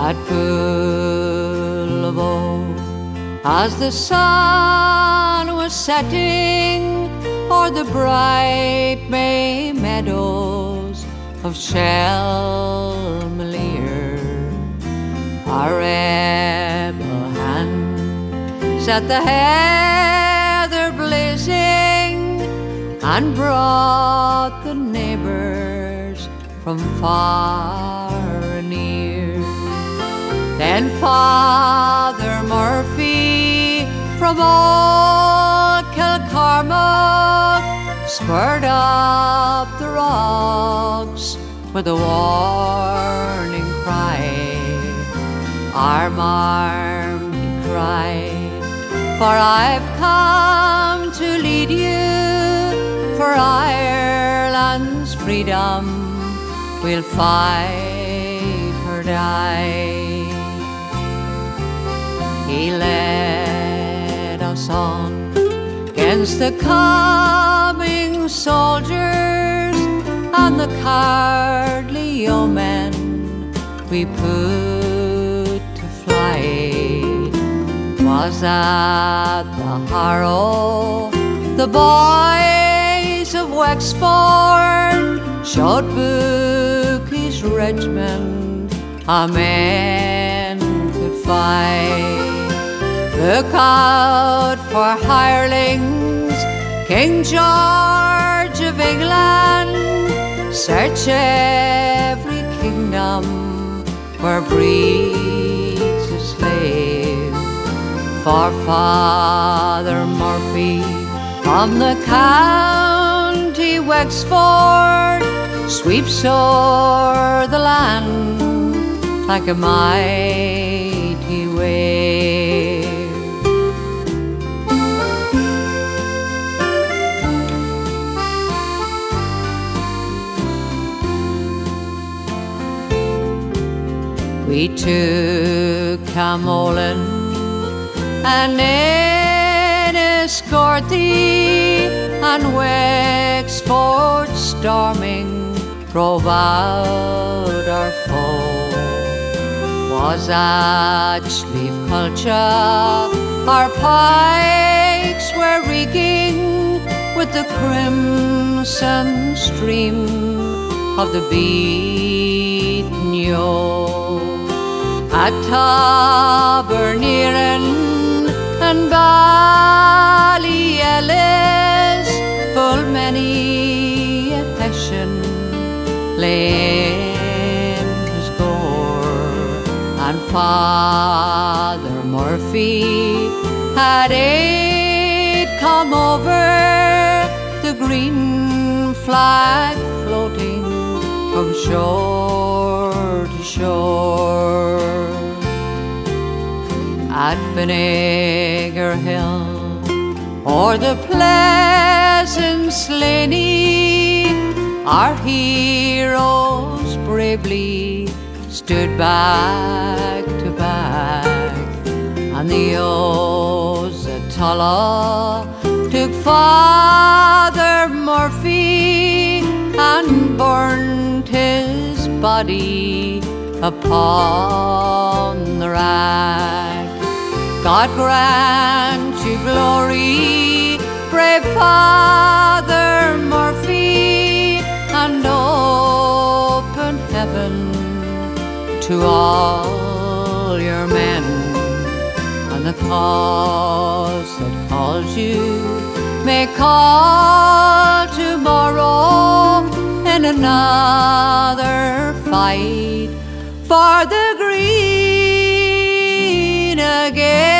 at Boolavogue, as the sun was setting o'er the bright May meadows of Shelmalier. A rebel hand set the heather blazing and brought the neighbours from far and near. Then Father Murphy from old Kilcormac spurred up the rocks with a warning cry. Arm, arm, he cried, for I've come to lead you, for Ireland's freedom we'll fight or die. He led us on against the coming soldiers, and the cowardly yeomen we put to flight. Was at the Harrow the boys of Wexford showed Bookie's regiment a man could fight. Look out for hirelings, King George of England, search every kingdom where breeds a slave. For Father Murphy from the county Wexford sweeps o'er the land like a mighty wave. We took Camolin and Enniscorthy, and Wexford storming drove out our foe. Was at Slieve Culture our pikes were reeking with the crimson stream of the beaten Yeo. At Taberneeren and Ballyellis full many a Hessian lay in his gore, and Father Murphy had aid come over, the green flag floating from shore to shore. At Vinegar Hill or the pleasant Slaney, our heroes bravely stood back to back, and the O's at Tulla took Father Murphy and burnt his body upon the rack. God grant you glory, brave Father Murphy, and open heaven to all your men, and the cause that calls you may call tomorrow in another fight for the green again.